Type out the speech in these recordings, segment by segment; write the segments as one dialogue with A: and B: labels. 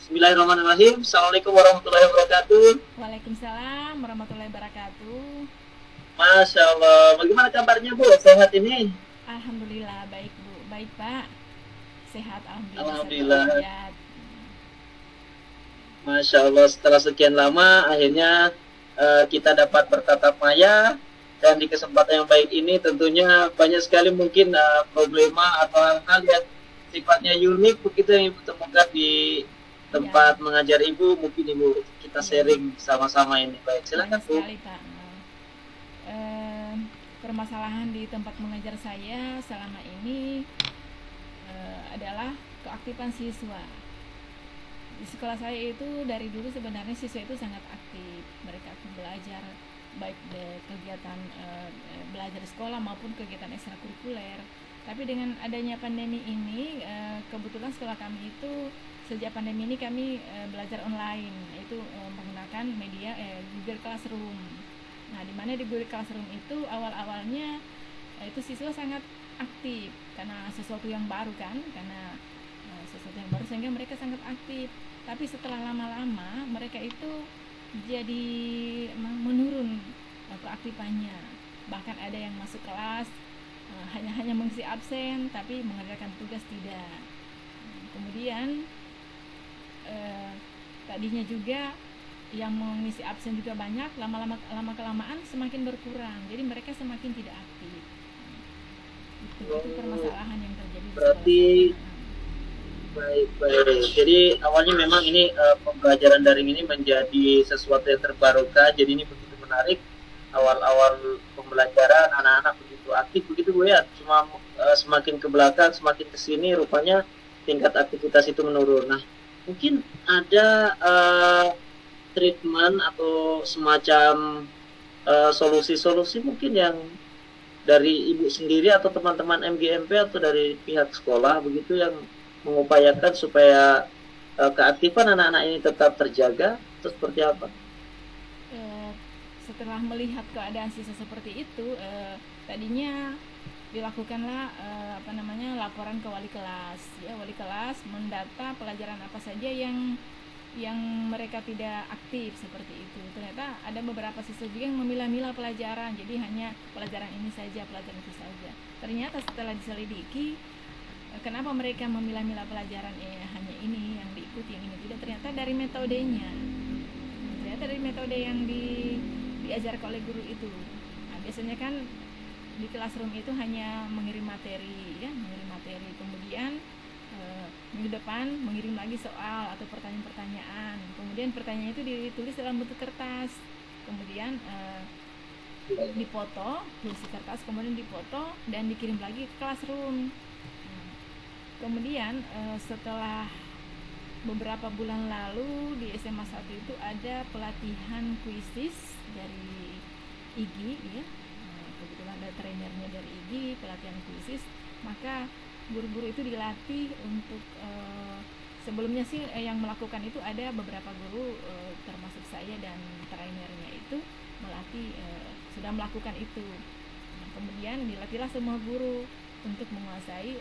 A: Bismillahirrahmanirrahim. Assalamualaikum warahmatullahi wabarakatuh.
B: Waalaikumsalam warahmatullahi wabarakatuh.
A: Masya Allah. Bagaimana kabarnya Bu? Sehat ini?
B: Alhamdulillah baik Bu, baik Pak. Sehat alhamdulillah serta
A: Alhamdulillah.
B: walafiat.
A: Masya Allah. Setelah sekian lama, akhirnya kita dapat bertatap maya. Dan di kesempatan yang baik ini tentunya banyak sekali mungkin problema atau hal-hal yang sifatnya unik begitu yang Ibu temukan di
B: Ya,
A: tempat mengajar Ibu. Mungkin Ibu kita
B: ya,
A: sharing sama-sama ini. Baik,
B: banyak
A: silakan Bu.
B: sekali Pak. Eh, Permasalahan di tempat mengajar saya selama ini adalah keaktifan siswa. Di sekolah saya itu dari dulu sebenarnya siswa itu sangat aktif. Mereka aktif belajar, baik kegiatan belajar di sekolah maupun kegiatan ekstrakurikuler. Tapi dengan adanya pandemi ini, kebetulan sekolah kami itu sejak pandemi ini kami belajar online, yaitu menggunakan media Google Classroom. Nah, di mana di Google Classroom itu awal-awalnya itu siswa sangat aktif karena sesuatu yang baru kan, karena sesuatu yang baru sehingga mereka sangat aktif. Tapi setelah lama-lama mereka itu jadi menurun keaktifannya. Bahkan ada yang masuk kelas hanya hanya mengisi absen tapi mengerjakan tugas tidak. Kemudian eh, tadinya juga yang mengisi absen juga banyak, lama kelamaan semakin berkurang. Jadi mereka semakin tidak aktif. Itu
A: Oh,
B: permasalahan yang terjadi di sekolah
A: berarti
B: saya.
A: baik, baik. Jadi awalnya memang ini pembelajaran daring ini menjadi sesuatu yang terbarukan. Jadi ini begitu menarik. Awal-awal pembelajaran anak-anak begitu aktif begitu Bu ya. Cuma semakin ke belakang, semakin ke sini rupanya tingkat aktivitas itu menurun. Nah, mungkin ada treatment atau semacam solusi-solusi mungkin yang dari Ibu sendiri atau teman-teman MGMP atau dari pihak sekolah begitu yang mengupayakan supaya keaktifan anak-anak ini tetap terjaga atau seperti apa?
B: Eh, Setelah melihat keadaan siswa seperti itu, tadinya dilakukanlah apa namanya, laporan ke wali kelas. Ya, wali kelas mendata pelajaran apa saja yang mereka tidak aktif seperti itu. Ternyata ada beberapa siswa juga yang memilah-milah pelajaran, jadi hanya pelajaran ini saja, pelajaran itu saja. Ternyata setelah diselidiki, kenapa mereka memilah-milah pelajaran hanya ini yang diikuti, yang ini tidak, ternyata dari metodenya. Ternyata dari metode yang diajarkan oleh guru itu. Nah, biasanya kan di classroom itu hanya mengirim materi, ya, mengirim materi, kemudian minggu depan mengirim lagi soal atau pertanyaan-pertanyaan, kemudian pertanyaan itu ditulis dalam bentuk kertas, kemudian dipoto, tulis di kertas, kemudian dipoto dan dikirim lagi ke classroom. Nah, kemudian setelah beberapa bulan lalu di SMA 1 itu ada pelatihan kuisis dari IGI, ya. Kebetulan ada trainernya dari IGI, pelatihan kuisis. Maka guru-guru itu dilatih untuk sebelumnya sih yang melakukan itu ada beberapa guru, termasuk saya dan trainernya itu melatih, sudah melakukan itu. Nah, kemudian dilatihlah semua guru untuk menguasai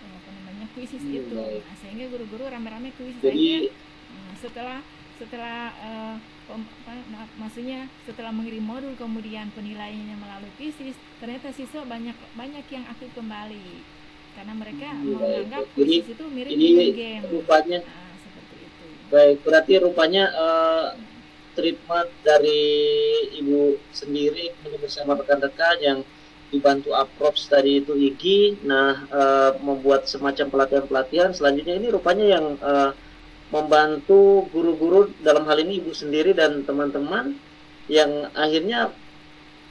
B: apa namanya, kuisis itu.
A: Baik.
B: Nah, sehingga guru-guru rame-rame kuisis, akhirnya
A: Jadi
B: setelah setelah maksudnya setelah mengirim modul kemudian penilaiannya melalui kuisis, ternyata siswa banyak banyak yang aktif kembali karena mereka
A: baik.
B: menganggap
A: Jadi
B: kuisis itu mirip
A: ini
B: dengan game.
A: rupanya
B: Nah, seperti itu.
A: baik. Berarti rupanya treatment dari Ibu sendiri bersama rekan-rekan yang dibantu approach tadi itu IGI, nah membuat semacam pelatihan-pelatihan. Selanjutnya ini rupanya yang membantu guru-guru dalam hal ini Ibu sendiri dan teman-teman yang akhirnya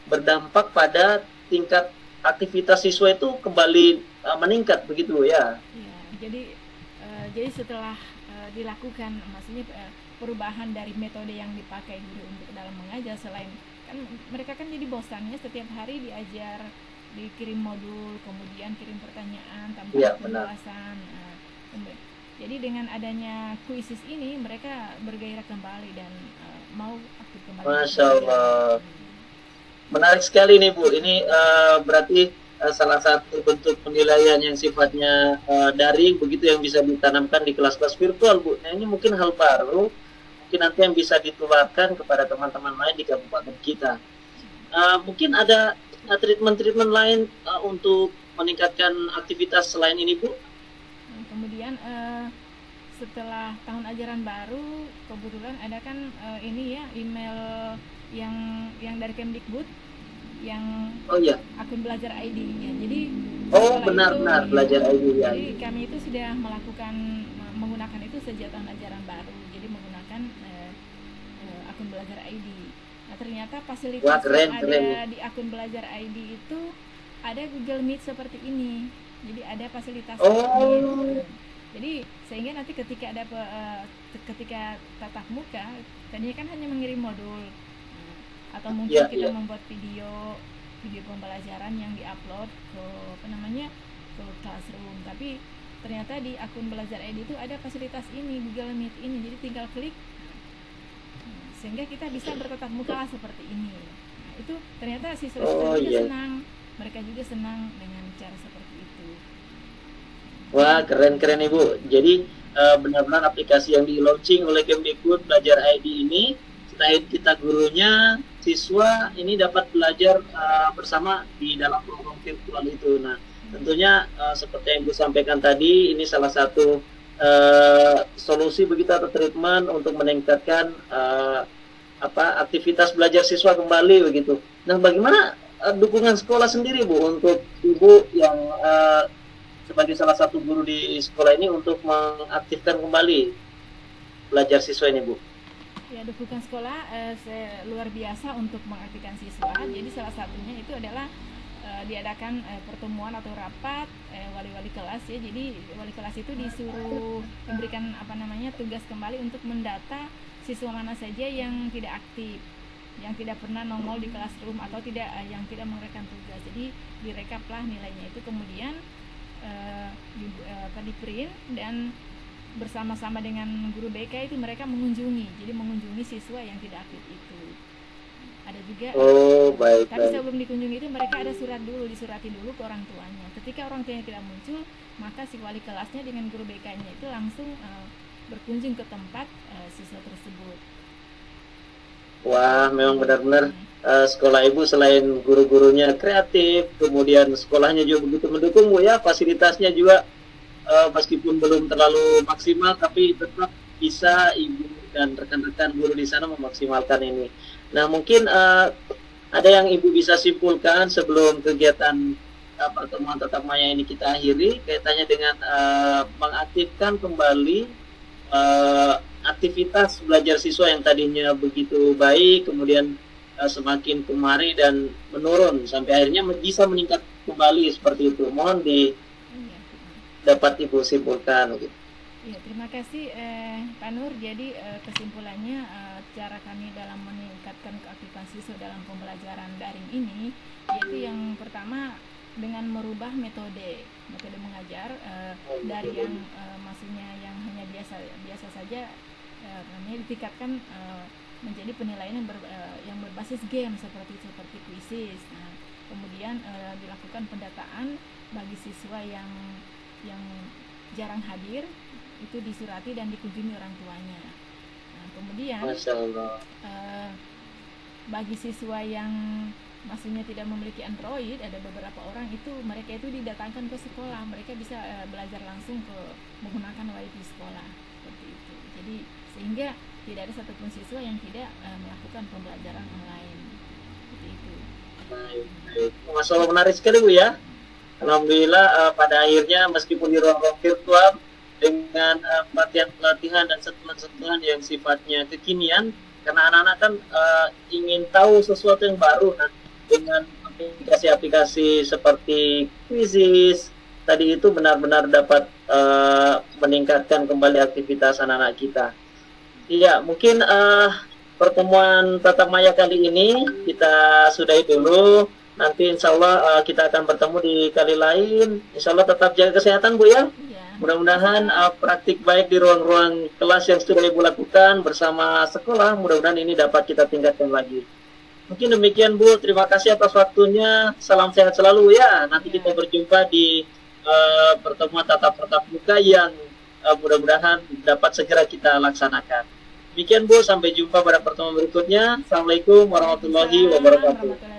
A: berdampak pada tingkat aktivitas siswa itu kembali meningkat begitu ya.
B: Ya, jadi setelah dilakukan, maksudnya perubahan dari metode yang dipakai guru untuk dalam mengajar, selain kan mereka kan jadi bosannya setiap hari diajar, dikirim modul, kemudian kirim pertanyaan tanpa ada
A: Iya, benar.
B: penjelasan. Jadi dengan adanya kuisis ini mereka bergairah kembali dan mau aktif kembali untuk
A: Masya
B: belajar.
A: Allah. Menarik sekali nih Bu. Ini berarti salah satu bentuk penilaian yang sifatnya daring begitu yang bisa ditanamkan di kelas-kelas virtual, Bu. Nah, ini mungkin hal baru, mungkin nanti yang bisa ditularkan kepada teman-teman lain di kabupaten kita. Mungkin ada treatment-treatment lain untuk meningkatkan aktivitas selain ini, Bu?
B: Kemudian setelah tahun ajaran baru, kebetulan ada kan ini ya, email yang dari Kemdikbud yang akun belajar ID-nya. Jadi
A: benar-benar belajar ID ya.
B: Jadi kami itu sudah menggunakan itu sejak tahun ajaran baru. Jadi menggunakan akun belajar ID. Nah, ternyata fasilitas yang ada di akun belajar ID itu ada Google Meet seperti ini. Jadi ada fasilitas Meet. Jadi sehingga nanti ketika ada ketika tatap muka, tadinya kan hanya mengirim modul. Atau mungkin kita membuat video pembelajaran yang diupload ke ke Classroom, tapi ternyata di akun belajar ID itu ada fasilitas ini, Google Meet ini, jadi tinggal klik sehingga kita bisa bertatap muka seperti ini. Nah, itu ternyata siswa-siswa juga senang, mereka juga senang dengan cara seperti itu.
A: Wah, keren Ibu. Jadi benar-benar aplikasi yang di launching oleh Kemdikbud Belajar ID ini, selain kita gurunya, siswa ini dapat belajar bersama di dalam program virtual itu. Nah, tentunya seperti yang Ibu sampaikan tadi, ini salah satu solusi begitu atau treatment untuk meningkatkan aktivitas belajar siswa kembali begitu. Nah, bagaimana dukungan sekolah sendiri, Bu, untuk Ibu yang sebagai salah satu guru di sekolah ini untuk mengaktifkan kembali belajar siswa ini, Bu?
B: Ya, dukungan sekolah luar biasa untuk mengaktifkan siswa. Jadi salah satunya itu adalah diadakan pertemuan atau rapat wali-wali kelas ya. Jadi wali kelas itu disuruh memberikan tugas kembali untuk mendata siswa mana saja yang tidak aktif, yang tidak pernah nongol di Classroom atau yang tidak mengerjakan tugas. Jadi direkaplah nilainya itu, kemudian di print dan bersama-sama dengan guru BK itu mereka mengunjungi siswa yang tidak aktif itu. Ada juga tapi sebelum dikunjungi itu mereka ada disurati dulu ke orang tuanya. Ketika orang tuanya tidak muncul, maka si wali kelasnya dengan guru BK-nya itu langsung berkunjung ke tempat siswa tersebut.
A: Wah, memang benar-benar sekolah Ibu selain guru-gurunya kreatif, kemudian sekolahnya juga begitu mendukung, Bu ya. Fasilitasnya juga meskipun belum terlalu maksimal, tapi tetap bisa Ibu dan rekan-rekan guru di sana memaksimalkan ini. Nah, mungkin ada yang Ibu bisa simpulkan sebelum kegiatan pertemuan tatap maya ini kita akhiri, kaitannya dengan mengaktifkan kembali aktivitas belajar siswa yang tadinya begitu baik, kemudian semakin kemari dan menurun sampai akhirnya bisa meningkat kembali seperti itu. Mohon dapat Ibu simpulkan gitu.
B: Ya, terima kasih Pak Nur. Jadi kesimpulannya cara kami dalam meningkatkan keaktifan siswa dalam pembelajaran daring ini yaitu yang pertama dengan merubah metode mengajar dari yang maksudnya yang hanya biasa saja, namanya ditingkatkan menjadi penilaian yang berbasis game seperti kuisis. Nah, kemudian dilakukan pendataan bagi siswa yang jarang hadir, itu disurati dan dikunjungi orang tuanya. Nah, kemudian bagi siswa yang maksudnya tidak memiliki Android, ada beberapa orang itu mereka itu didatangkan ke sekolah, mereka bisa belajar langsung menggunakan WiFi sekolah seperti itu. Jadi sehingga tidak ada satupun siswa yang tidak melakukan pembelajaran online seperti itu.
A: Masalah menarik sekali, Bu ya. Alhamdulillah pada akhirnya meskipun di ruang-ruang virtual dengan pelatihan dan sentuhan yang sifatnya kekinian, karena anak-anak kan ingin tahu sesuatu yang baru, nah, dengan aplikasi-aplikasi seperti Quizzes tadi itu benar-benar dapat meningkatkan kembali aktivitas anak-anak kita. Iya, mungkin pertemuan tatap maya kali ini kita sudahi dulu. Nanti insya Allah kita akan bertemu di kali lain. Insya Allah tetap jaga kesehatan, Bu ya. Mudah-mudahan praktik baik di ruang-ruang kelas yang sudah Ibu lakukan bersama sekolah, mudah-mudahan ini dapat kita tingkatkan lagi. Mungkin demikian Bu, terima kasih atas waktunya. Salam sehat selalu ya. Nanti kita berjumpa di pertemuan tatap muka yang mudah-mudahan dapat segera kita laksanakan. Demikian Bu, sampai jumpa pada pertemuan berikutnya. Assalamualaikum warahmatullahi wabarakatuh.